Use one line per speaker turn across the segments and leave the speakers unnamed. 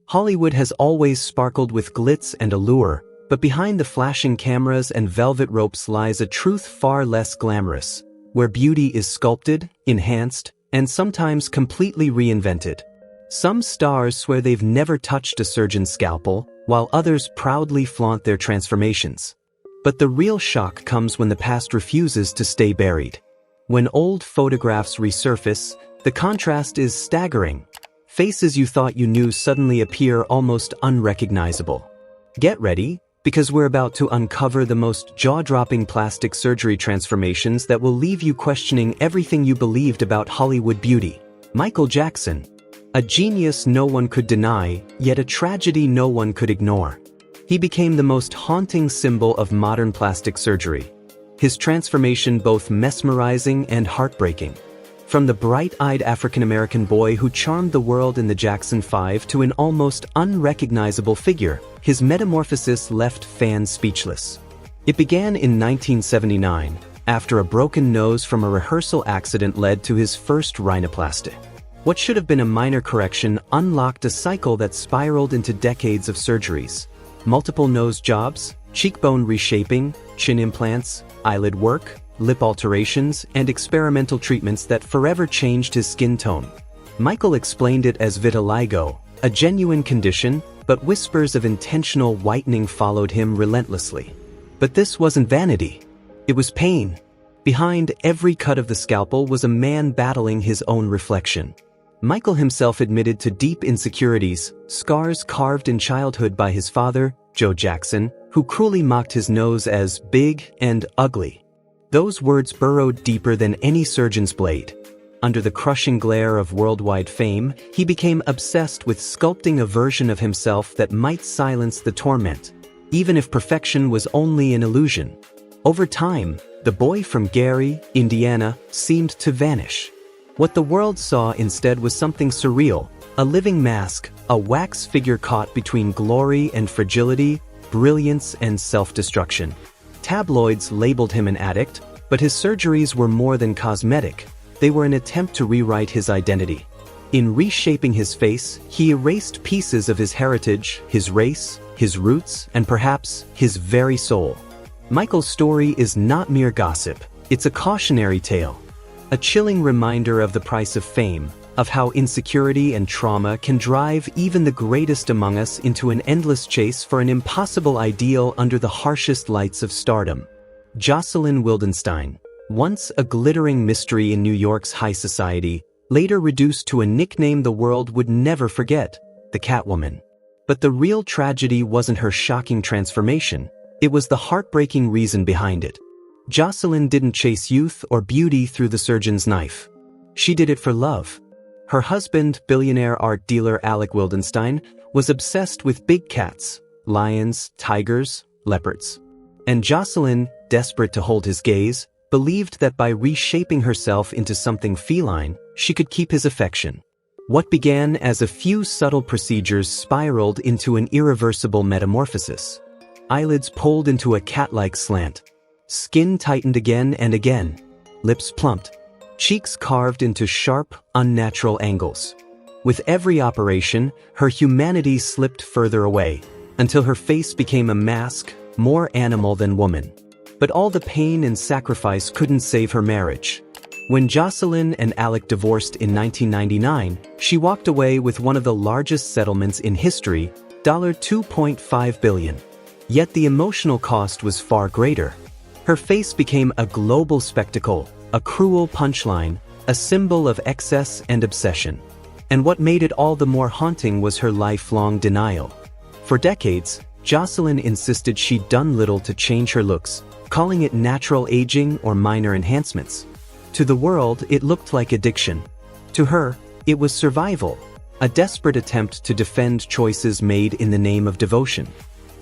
Hollywood has always sparkled with glitz and allure, but behind the flashing cameras and velvet ropes lies a truth far less glamorous, where beauty is sculpted, enhanced, and sometimes completely reinvented. Some stars swear they've never touched a surgeon's scalpel, while others proudly flaunt their transformations. But the real shock comes when the past refuses to stay buried. When old photographs resurface, the contrast is staggering. Faces you thought you knew suddenly appear almost unrecognizable. Get ready, because we're about to uncover the most jaw-dropping plastic surgery transformations that will leave you questioning everything you believed about Hollywood beauty. Michael Jackson. A genius no one could deny, yet a tragedy no one could ignore. He became the most haunting symbol of modern plastic surgery. His transformation both mesmerizing and heartbreaking. From the bright-eyed African-American boy who charmed the world in the Jackson 5 to an almost unrecognizable figure, his metamorphosis left fans speechless. It began in 1979, after a broken nose from a rehearsal accident led to his first rhinoplasty. What should have been a minor correction unlocked a cycle that spiraled into decades of surgeries. Multiple nose jobs, cheekbone reshaping, chin implants, eyelid work, lip alterations, and experimental treatments that forever changed his skin tone. Michael explained it as vitiligo, a genuine condition, but whispers of intentional whitening followed him relentlessly. But this wasn't vanity. It was pain. Behind every cut of the scalpel was a man battling his own reflection. Michael himself admitted to deep insecurities, scars carved in childhood by his father, Joe Jackson, who cruelly mocked his nose as big and ugly. Those words burrowed deeper than any surgeon's blade. Under the crushing glare of worldwide fame, he became obsessed with sculpting a version of himself that might silence the torment, even if perfection was only an illusion. Over time, the boy from Gary, Indiana, seemed to vanish. What the world saw instead was something surreal, a living mask, a wax figure caught between glory and fragility, brilliance and self-destruction. Tabloids labeled him an addict, but his surgeries were more than cosmetic. They were an attempt to rewrite his identity. In reshaping his face, he erased pieces of his heritage, his race, his roots, and perhaps his very soul. Michael's story is not mere gossip. It's a cautionary tale. A chilling reminder of the price of fame, of how insecurity and trauma can drive even the greatest among us into an endless chase for an impossible ideal under the harshest lights of stardom. Jocelyn Wildenstein, once a glittering mystery in New York's high society, later reduced to a nickname the world would never forget, the Catwoman. But the real tragedy wasn't her shocking transformation, it was the heartbreaking reason behind it. Jocelyn didn't chase youth or beauty through the surgeon's knife. She did it for love. Her husband, billionaire art dealer Alec Wildenstein, was obsessed with big cats, lions, tigers, leopards. And Jocelyn, desperate to hold his gaze, believed that by reshaping herself into something feline, she could keep his affection. What began as a few subtle procedures spiraled into an irreversible metamorphosis. Eyelids pulled into a cat-like slant. Skin tightened again and again. Lips plumped. Cheeks carved into sharp, unnatural angles. With every operation, her humanity slipped further away, until her face became a mask, more animal than woman. But all the pain and sacrifice couldn't save her marriage. When Jocelyn and Alec divorced in 1999, she walked away with one of the largest settlements in history, $2.5 billion. Yet the emotional cost was far greater. Her face became a global spectacle, a cruel punchline, a symbol of excess and obsession. And what made it all the more haunting was her lifelong denial. For decades, Jocelyn insisted she'd done little to change her looks, calling it natural aging or minor enhancements. To the world, it looked like addiction. To her, it was survival, a desperate attempt to defend choices made in the name of devotion.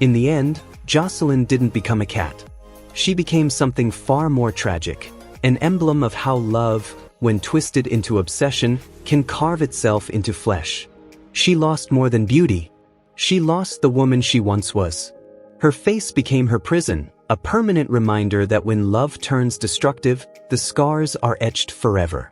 In the end, Jocelyn didn't become a cat. She became something far more tragic, an emblem of how love, when twisted into obsession, can carve itself into flesh. She lost more than beauty. She lost the woman she once was. Her face became her prison, a permanent reminder that when love turns destructive, the scars are etched forever.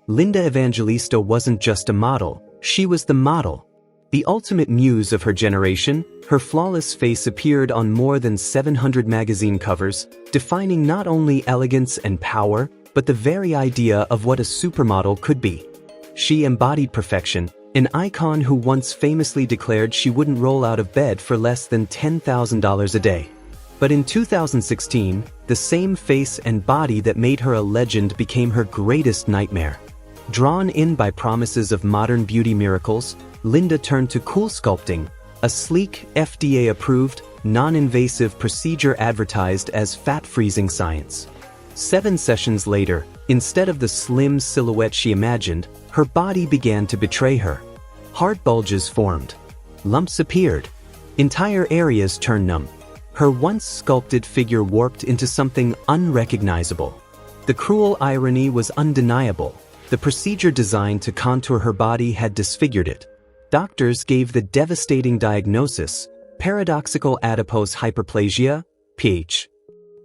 Linda Evangelista wasn't just a model, she was the model. The ultimate muse of her generation, her flawless face appeared on more than 700 magazine covers, defining not only elegance and power, but the very idea of what a supermodel could be. She embodied perfection, an icon who once famously declared she wouldn't roll out of bed for less than $10,000 a day. But in 2016, the same face and body that made her a legend became her greatest nightmare. Drawn in by promises of modern beauty miracles, Linda turned to cool sculpting, a sleek, FDA-approved, non-invasive procedure advertised as fat-freezing science. 7 sessions later, instead of the slim silhouette she imagined, her body began to betray her. Hard bulges formed. Lumps appeared. Entire areas turned numb. Her once sculpted figure warped into something unrecognizable. The cruel irony was undeniable. The procedure designed to contour her body had disfigured it. Doctors gave the devastating diagnosis, paradoxical adipose hyperplasia, PH.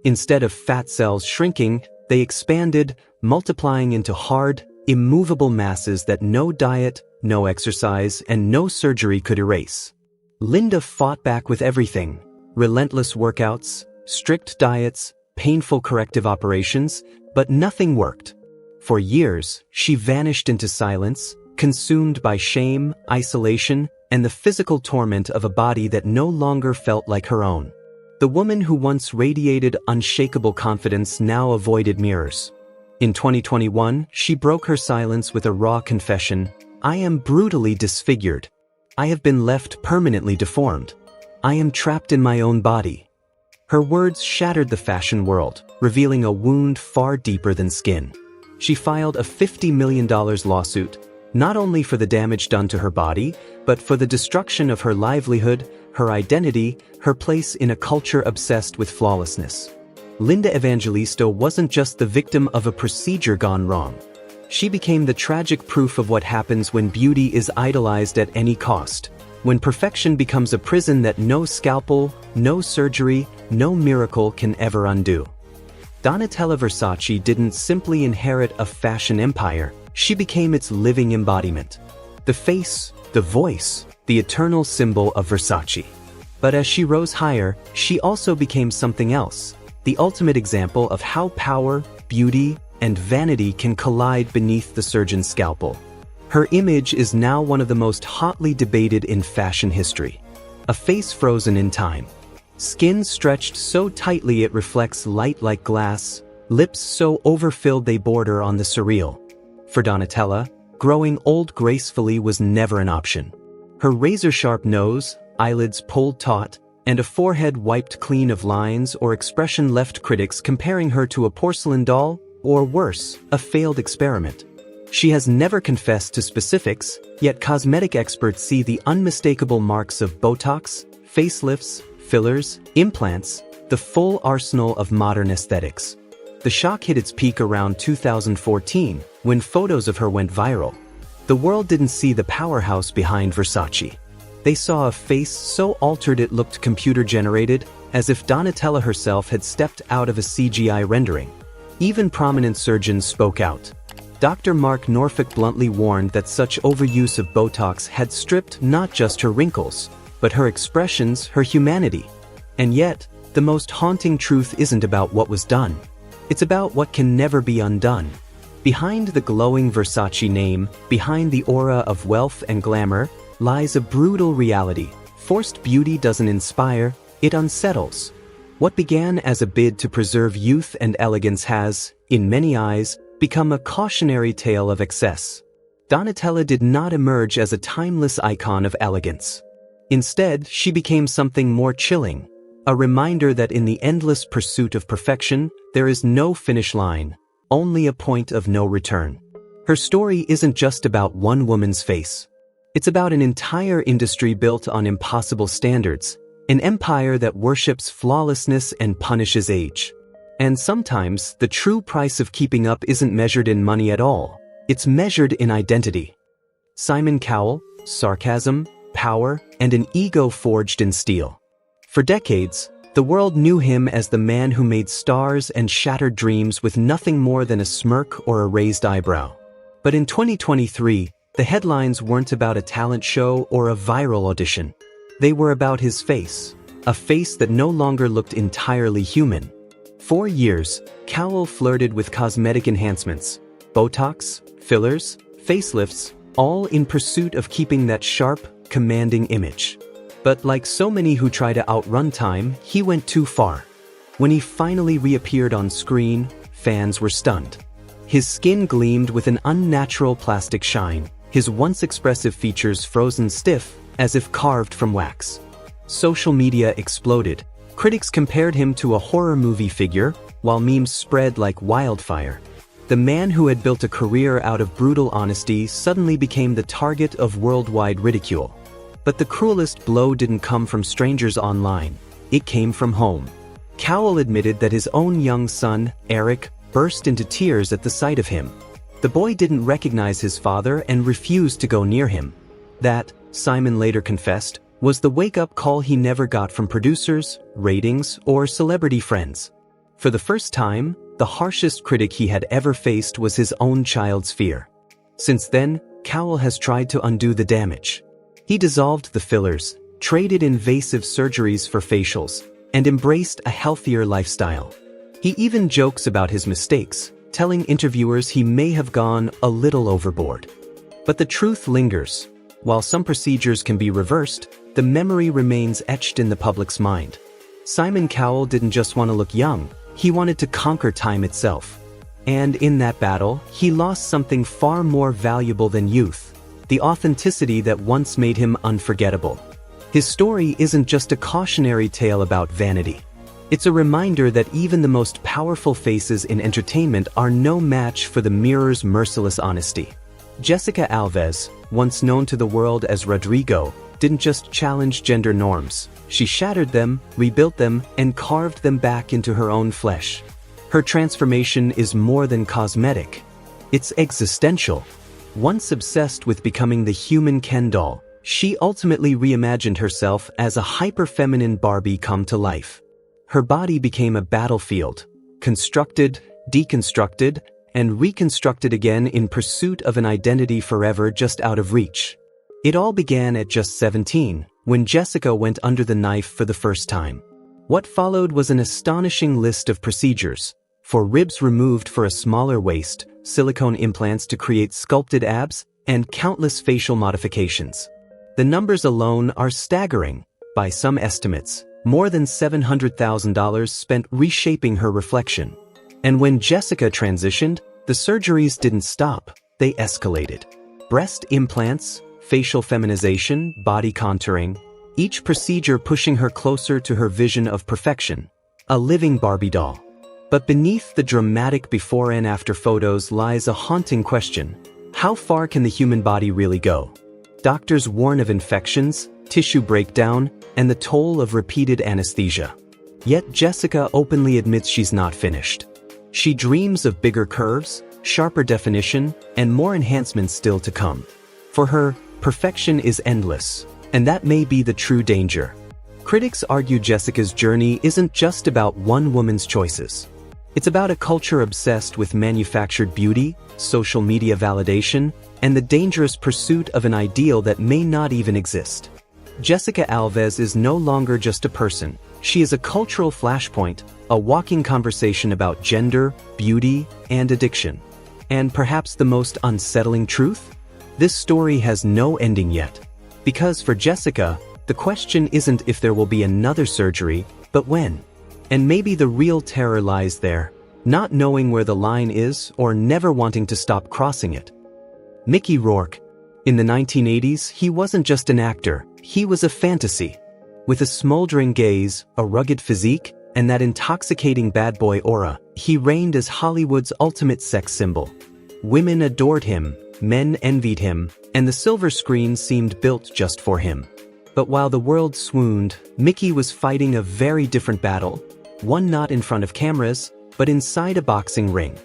Instead of fat cells shrinking, they expanded, multiplying into hard, immovable masses that no diet, no exercise, and no surgery could erase. Linda fought back with everything: relentless workouts, strict diets, painful corrective operations, but nothing worked. For years, she vanished into silence, consumed by shame, isolation, and the physical torment of a body that no longer felt like her own. The woman who once radiated unshakable confidence now avoided mirrors. In 2021, she broke her silence with a raw confession: "I am brutally disfigured. I have been left permanently deformed. I am trapped in my own body." Her words shattered the fashion world, revealing a wound far deeper than skin. She filed a $50 million lawsuit, not only for the damage done to her body, but for the destruction of her livelihood, her identity, her place in a culture obsessed with flawlessness. Linda Evangelista wasn't just the victim of a procedure gone wrong. She became the tragic proof of what happens when beauty is idolized at any cost, when perfection becomes a prison that no scalpel, no surgery, no miracle can ever undo. Donatella Versace didn't simply inherit a fashion empire, she became its living embodiment. The face, the voice, the eternal symbol of Versace. But as she rose higher, she also became something else, the ultimate example of how power, beauty, and vanity can collide beneath the surgeon's scalpel. Her image is now one of the most hotly debated in fashion history. A face frozen in time. Skin stretched so tightly it reflects light like glass, lips so overfilled they border on the surreal. For Donatella, growing old gracefully was never an option. Her razor-sharp nose, eyelids pulled taut, and a forehead wiped clean of lines or expression left critics comparing her to a porcelain doll, or worse, a failed experiment. She has never confessed to specifics, yet cosmetic experts see the unmistakable marks of Botox, facelifts, fillers, implants, the full arsenal of modern aesthetics. The shock hit its peak around 2014, when photos of her went viral. The world didn't see the powerhouse behind Versace. They saw a face so altered it looked computer-generated, as if Donatella herself had stepped out of a CGI rendering. Even prominent surgeons spoke out. Dr. Mark Norfolk bluntly warned that such overuse of Botox had stripped not just her wrinkles, but her expressions, her humanity. And yet, the most haunting truth isn't about what was done. It's about what can never be undone. Behind the glowing Versace name, behind the aura of wealth and glamour, lies a brutal reality. Forced beauty doesn't inspire, it unsettles. What began as a bid to preserve youth and elegance has, in many eyes, become a cautionary tale of excess. Donatella did not emerge as a timeless icon of elegance. Instead, she became something more chilling, a reminder that in the endless pursuit of perfection, there is no finish line, only a point of no return. Her story isn't just about one woman's face. It's about an entire industry built on impossible standards, an empire that worships flawlessness and punishes age. And sometimes, the true price of keeping up isn't measured in money at all. It's measured in identity. Simon Cowell, sarcasm, power, and an ego forged in steel. For decades, the world knew him as the man who made stars and shattered dreams with nothing more than a smirk or a raised eyebrow. But in 2023, The headlines weren't about a talent show or a viral audition. They were about his face, a face that no longer looked entirely human. For years, Cowell flirted with cosmetic enhancements, Botox, fillers, facelifts, all in pursuit of keeping that sharp, commanding image. But like so many who try to outrun time, he went too far. When he finally reappeared on screen, fans were stunned. His skin gleamed with an unnatural plastic shine, his once expressive features frozen stiff, as if carved from wax. Social media exploded. Critics compared him to a horror movie figure, while memes spread like wildfire. The man who had built a career out of brutal honesty suddenly became the target of worldwide ridicule. But the cruelest blow didn't come from strangers online. It came from home. Cowell admitted that his own young son, Eric, burst into tears at the sight of him. The boy didn't recognize his father and refused to go near him. That, Simon later confessed, was the wake-up call he never got from producers, ratings, or celebrity friends. For the first time, the harshest critic he had ever faced was his own child's fear. Since then, Cowell has tried to undo the damage. He dissolved the fillers, traded invasive surgeries for facials, and embraced a healthier lifestyle. He even jokes about his mistakes, telling interviewers he may have gone a little overboard. But the truth lingers. While some procedures can be reversed, the memory remains etched in the public's mind. Simon Cowell didn't just want to look young, he wanted to conquer time itself. And in that battle, he lost something far more valuable than youth. The authenticity that once made him unforgettable. His story isn't just a cautionary tale about vanity. It's a reminder that even the most powerful faces in entertainment are no match for the mirror's merciless honesty. Jessica Alves, once known to the world as Rodrigo, didn't just challenge gender norms. She shattered them, rebuilt them, and carved them back into her own flesh. Her transformation is more than cosmetic. It's existential. Once obsessed with becoming the human Ken doll, she ultimately reimagined herself as a hyper-feminine Barbie come to life. Her body became a battlefield, constructed, deconstructed, and reconstructed again in pursuit of an identity forever just out of reach. It all began at just 17, when Jessica went under the knife for the first time. What followed was an astonishing list of procedures, for ribs removed for a smaller waist, silicone implants to create sculpted abs, and countless facial modifications. The numbers alone are staggering. By some estimates, more than $700,000 spent reshaping her reflection. And when Jessica transitioned, the surgeries didn't stop, they escalated. Breast implants, facial feminization, body contouring, each procedure pushing her closer to her vision of perfection, a living Barbie doll. But beneath the dramatic before and after photos lies a haunting question. How far can the human body really go? Doctors warn of infections, tissue breakdown, and the toll of repeated anesthesia. Yet Jessica openly admits she's not finished. She dreams of bigger curves, sharper definition, and more enhancements still to come. For her, perfection is endless, and that may be the true danger. Critics argue Jessica's journey isn't just about one woman's choices. It's about a culture obsessed with manufactured beauty, social media validation, and the dangerous pursuit of an ideal that may not even exist. Jessica Alves is no longer just a person. She is a cultural flashpoint, a walking conversation about gender, beauty, and addiction. And perhaps the most unsettling truth? This story has no ending yet. Because for Jessica, the question isn't if there will be another surgery, but when. And maybe the real terror lies there, not knowing where the line is or never wanting to stop crossing it. Mickey Rourke. In the 1980s, he wasn't just an actor, he was a fantasy. With a smoldering gaze, a rugged physique, and that intoxicating bad boy aura, he reigned as Hollywood's ultimate sex symbol. Women adored him, men envied him, and the silver screen seemed built just for him. But while the world swooned, Mickey was fighting a very different battle, one not in front of cameras, but inside a boxing ring.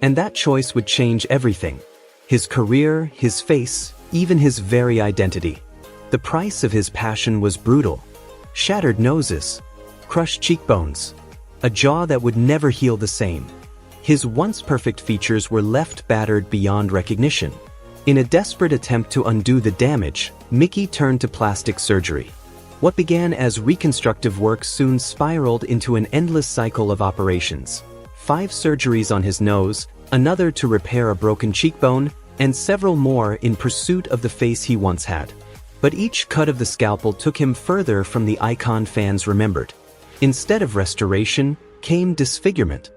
And that choice would change everything. His career, his face, even his very identity. The price of his passion was brutal. Shattered noses, crushed cheekbones, a jaw that would never heal the same. His once perfect features were left battered beyond recognition. In a desperate attempt to undo the damage, Mickey turned to plastic surgery. What began as reconstructive work soon spiraled into an endless cycle of operations. 5 surgeries on his nose, another to repair a broken cheekbone, and several more in pursuit of the face he once had. But each cut of the scalpel took him further from the icon fans remembered. Instead of restoration, came disfigurement.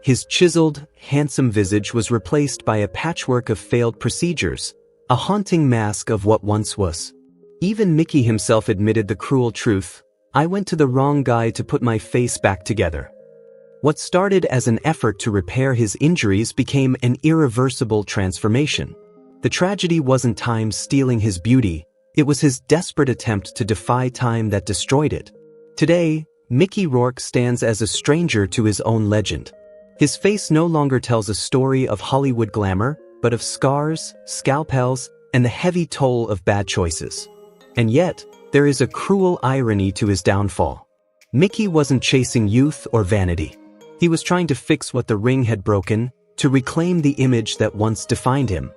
His chiseled, handsome visage was replaced by a patchwork of failed procedures, a haunting mask of what once was. Even Mickey himself admitted the cruel truth: "I went to the wrong guy to put my face back together." What started as an effort to repair his injuries became an irreversible transformation. The tragedy wasn't time stealing his beauty, it was his desperate attempt to defy time that destroyed it. Today, Mickey Rourke stands as a stranger to his own legend. His face no longer tells a story of Hollywood glamour, but of scars, scalpels, and the heavy toll of bad choices. And yet, there is a cruel irony to his downfall. Mickey wasn't chasing youth or vanity. He was trying to fix what the ring had broken, to reclaim the image that once defined him.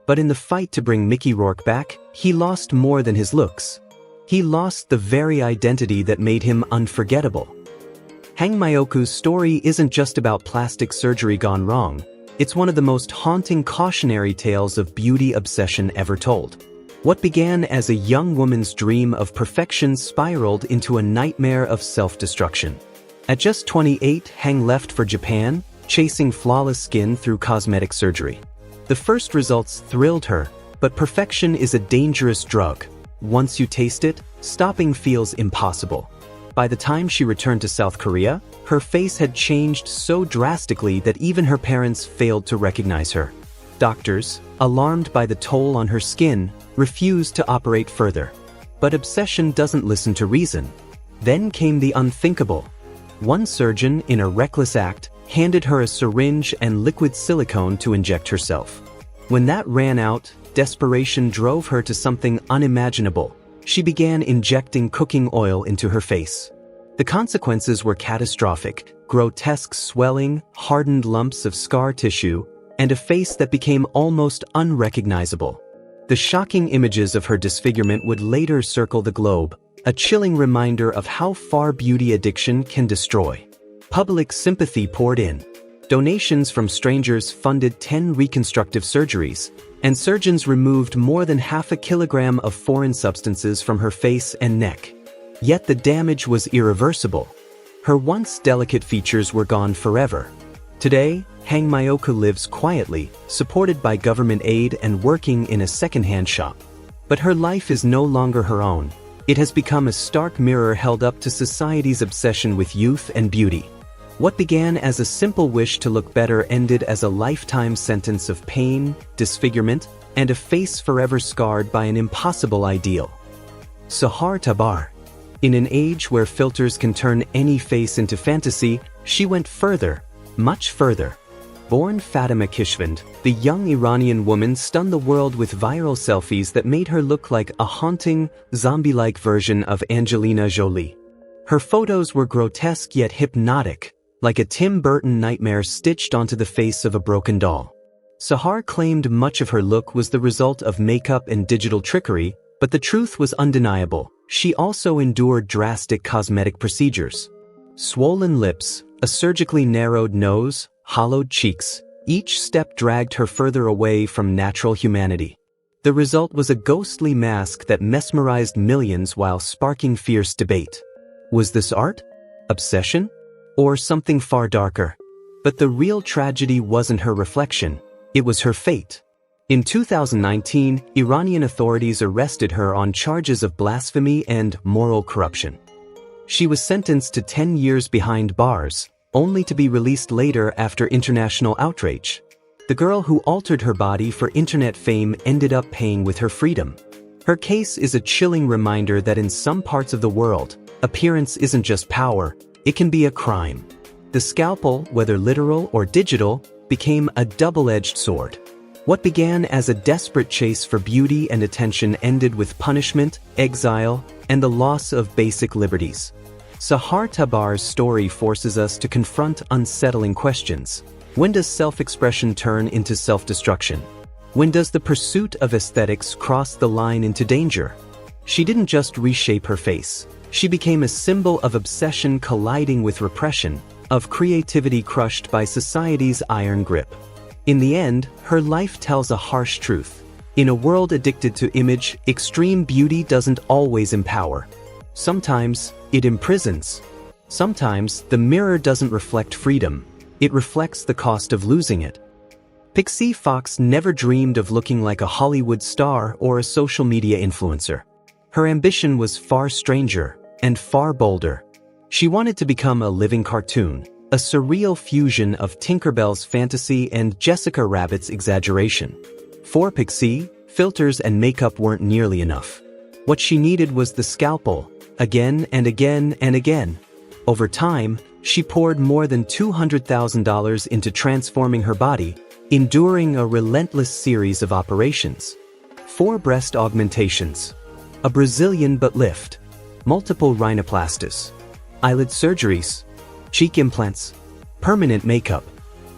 But in the fight to bring Mickey Rourke back, he lost more than his looks. He lost the very identity that made him unforgettable. Hang Myoku's story isn't just about plastic surgery gone wrong, it's one of the most haunting cautionary tales of beauty obsession ever told. What began as a young woman's dream of perfection spiraled into a nightmare of self-destruction. At just 28, Hang left for Japan, chasing flawless skin through cosmetic surgery. The first results thrilled her, but perfection is a dangerous drug. Once you taste it, stopping feels impossible. By the time she returned to South Korea, her face had changed so drastically that even her parents failed to recognize her. Doctors, alarmed by the toll on her skin, refused to operate further. But obsession doesn't listen to reason. Then came the unthinkable. One surgeon, in a reckless act, handed her a syringe and liquid silicone to inject herself. When that ran out, desperation drove her to something unimaginable. She began injecting cooking oil into her face. The consequences were catastrophic: grotesque swelling, hardened lumps of scar tissue, and a face that became almost unrecognizable. The shocking images of her disfigurement would later circle the globe, a chilling reminder of how far beauty addiction can destroy. Public sympathy poured in. Donations from strangers funded 10 reconstructive surgeries, and surgeons removed more than 0.5 kilogram of foreign substances from her face and neck. Yet the damage was irreversible. Her once delicate features were gone forever. Today, Hang Myoku lives quietly, supported by government aid and working in a second-hand shop. But her life is no longer her own. It has become a stark mirror held up to society's obsession with youth and beauty. What began as a simple wish to look better ended as a lifetime sentence of pain, disfigurement, and a face forever scarred by an impossible ideal. Sahar Tabar. In an age where filters can turn any face into fantasy, she went further, much further. Born Fatima Kishvand, the young Iranian woman stunned the world with viral selfies that made her look like a haunting, zombie-like version of Angelina Jolie. Her photos were grotesque yet hypnotic, like a Tim Burton nightmare stitched onto the face of a broken doll. Sahar claimed much of her look was the result of makeup and digital trickery, but the truth was undeniable. She also endured drastic cosmetic procedures. Swollen lips, a surgically narrowed nose, hollowed cheeks, each step dragged her further away from natural humanity. The result was a ghostly mask that mesmerized millions while sparking fierce debate. Was this art? Obsession? Or something far darker? But the real tragedy wasn't her reflection, it was her fate. In 2019, Iranian authorities arrested her on charges of blasphemy and moral corruption. She was sentenced to 10 years behind bars, only to be released later after international outrage. The girl who altered her body for internet fame ended up paying with her freedom. Her case is a chilling reminder that in some parts of the world, appearance isn't just power, it can be a crime. The scalpel, whether literal or digital, became a double-edged sword. What began as a desperate chase for beauty and attention ended with punishment, exile, and the loss of basic liberties. Sahar Tabar's story forces us to confront unsettling questions. When does self-expression turn into self-destruction? When does the pursuit of aesthetics cross the line into danger? She didn't just reshape her face. She became a symbol of obsession colliding with repression, of creativity crushed by society's iron grip. In the end, her life tells a harsh truth. In a world addicted to image, extreme beauty doesn't always empower. Sometimes, it imprisons. Sometimes, the mirror doesn't reflect freedom. It reflects the cost of losing it. Pixie Fox never dreamed of looking like a Hollywood star or a social media influencer. Her ambition was far stranger and far bolder. She wanted to become a living cartoon, a surreal fusion of Tinkerbell's fantasy and Jessica Rabbit's exaggeration. For Pixie, filters and makeup weren't nearly enough. What she needed was the scalpel, again and again and again. Over time, she poured more than $200,000 into transforming her body, enduring a relentless series of operations. 4 breast augmentations, a Brazilian butt lift, multiple rhinoplasties, eyelid surgeries, cheek implants, permanent makeup,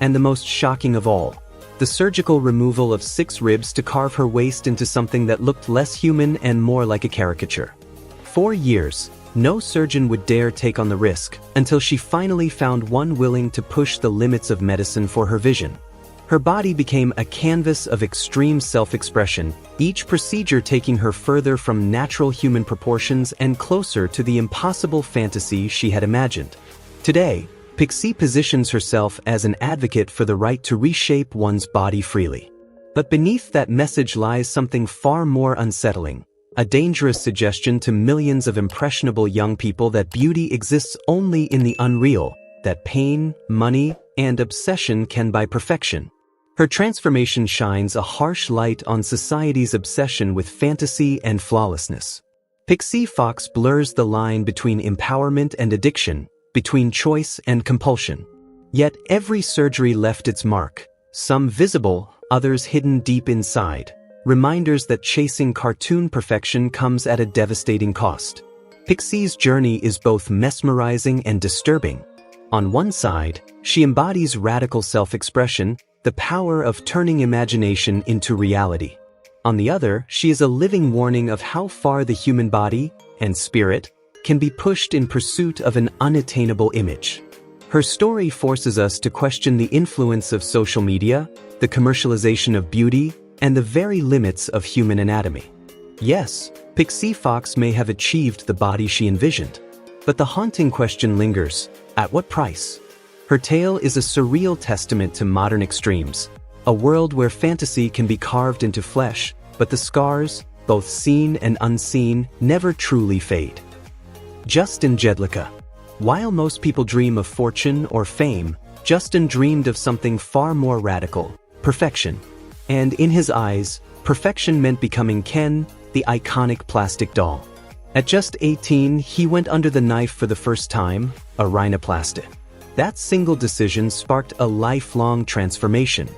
and the most shocking of all, the surgical removal of 6 ribs to carve her waist into something that looked less human and more like a caricature. 4 years, no surgeon would dare take on the risk, until she finally found one willing to push the limits of medicine for her vision. Her body became a canvas of extreme self-expression, each procedure taking her further from natural human proportions and closer to the impossible fantasy she had imagined. Today, Pixie positions herself as an advocate for the right to reshape one's body freely. But beneath that message lies something far more unsettling, a dangerous suggestion to millions of impressionable young people that beauty exists only in the unreal, that pain, money, and obsession can buy perfection. Her transformation shines a harsh light on society's obsession with fantasy and flawlessness. Pixie Fox blurs the line between empowerment and addiction, between choice and compulsion. Yet every surgery left its mark, some visible, others hidden deep inside, reminders that chasing cartoon perfection comes at a devastating cost. Pixie's journey is both mesmerizing and disturbing. On one side, she embodies radical self-expression, the power of turning imagination into reality. On the other, she is a living warning of how far the human body and spirit can be pushed in pursuit of an unattainable image. Her story forces us to question the influence of social media, the commercialization of beauty, and the very limits of human anatomy. Yes, Pixie Fox may have achieved the body she envisioned, but the haunting question lingers: at what price? Her tale is a surreal testament to modern extremes, a world where fantasy can be carved into flesh, but the scars, both seen and unseen, never truly fade. Justin Jedlicka. While most people dream of fortune or fame, Justin dreamed of something far more radical: perfection. And in his eyes, perfection meant becoming Ken, the iconic plastic doll. At just 18, he went under the knife for the first time, a rhinoplasty. That single decision sparked a lifelong transformation.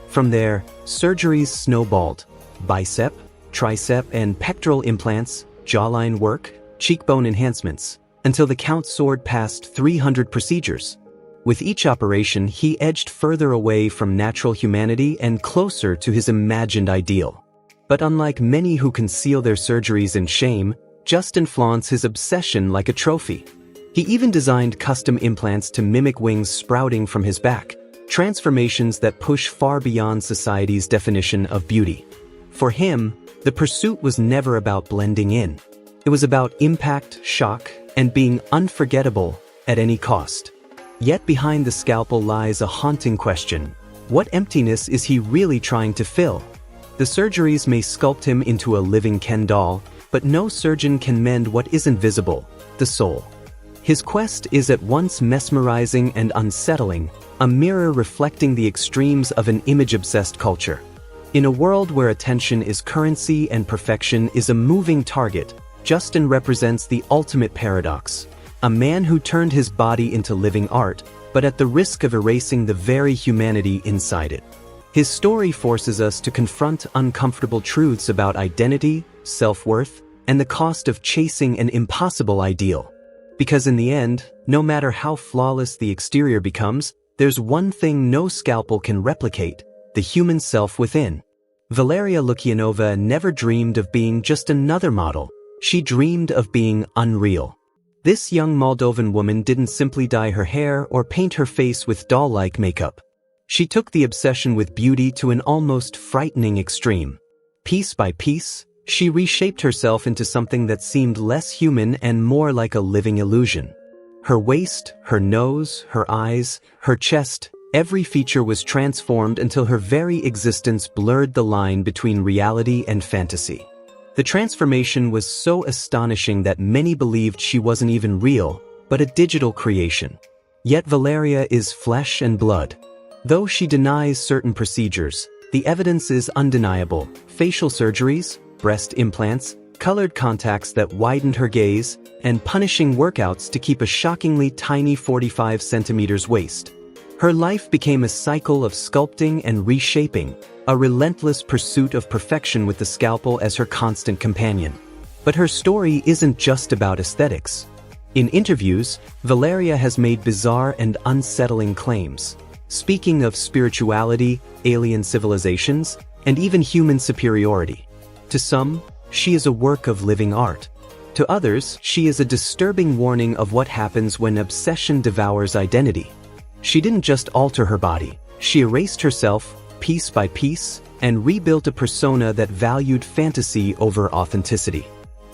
From there, surgeries snowballed: bicep, tricep, and pectoral implants, jawline work, cheekbone enhancements, until the count soared past 300 procedures. With each operation, he edged further away from natural humanity and closer to his imagined ideal. But unlike many who conceal their surgeries in shame, Justin flaunts his obsession like a trophy. He even designed custom implants to mimic wings sprouting from his back, transformations that push far beyond society's definition of beauty. For him, the pursuit was never about blending in. It was about impact, shock, and being unforgettable at any cost. Yet behind the scalpel lies a haunting question: what emptiness is he really trying to fill? The surgeries may sculpt him into a living Ken doll, but no surgeon can mend what isn't visible: the soul. His quest is at once mesmerizing and unsettling, a mirror reflecting the extremes of an image-obsessed culture. In a world where attention is currency and perfection is a moving target, Justin represents the ultimate paradox: a man who turned his body into living art, but at the risk of erasing the very humanity inside it. His story forces us to confront uncomfortable truths about identity, self-worth, and the cost of chasing an impossible ideal. Because in the end, no matter how flawless the exterior becomes, there's one thing no scalpel can replicate: the human self within. Valeria Lukianova never dreamed of being just another model. She dreamed of being unreal. This young Moldovan woman didn't simply dye her hair or paint her face with doll-like makeup. She took the obsession with beauty to an almost frightening extreme. Piece by piece, she reshaped herself into something that seemed less human and more like a living illusion. Her waist, her nose, her eyes, her chest, every feature was transformed until her very existence blurred the line between reality and fantasy. The transformation was so astonishing that many believed she wasn't even real, but a digital creation. Yet Valeria is flesh and blood. Though she denies certain procedures, the evidence is undeniable. Facial surgeries, breast implants, colored contacts that widened her gaze, and punishing workouts to keep a shockingly tiny 45 centimeters waist. Her life became a cycle of sculpting and reshaping, a relentless pursuit of perfection with the scalpel as her constant companion. But her story isn't just about aesthetics. In interviews, Valeria has made bizarre and unsettling claims, speaking of spirituality, alien civilizations, and even human superiority. To some, she is a work of living art. To others, she is a disturbing warning of what happens when obsession devours identity. She didn't just alter her body, she erased herself, piece by piece, and rebuilt a persona that valued fantasy over authenticity.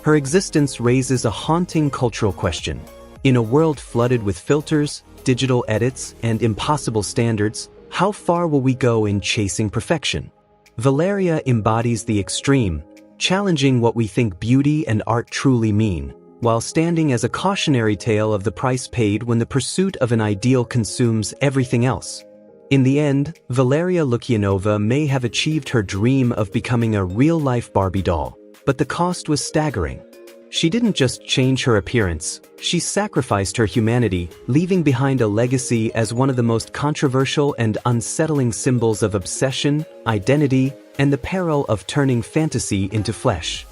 Her existence raises a haunting cultural question. In a world flooded with filters, digital edits, and impossible standards, how far will we go in chasing perfection? Valeria embodies the extreme, challenging what we think beauty and art truly mean, while standing as a cautionary tale of the price paid when the pursuit of an ideal consumes everything else. In the end, Valeria Lukianova may have achieved her dream of becoming a real-life Barbie doll, but the cost was staggering. She didn't just change her appearance, she sacrificed her humanity, leaving behind a legacy as one of the most controversial and unsettling symbols of obsession, identity, and the peril of turning fantasy into flesh.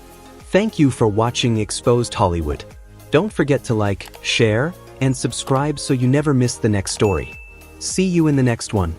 Thank you for watching Exposed Hollywood. Don't forget to like, share, and subscribe so you never miss the next story. See you in the next one.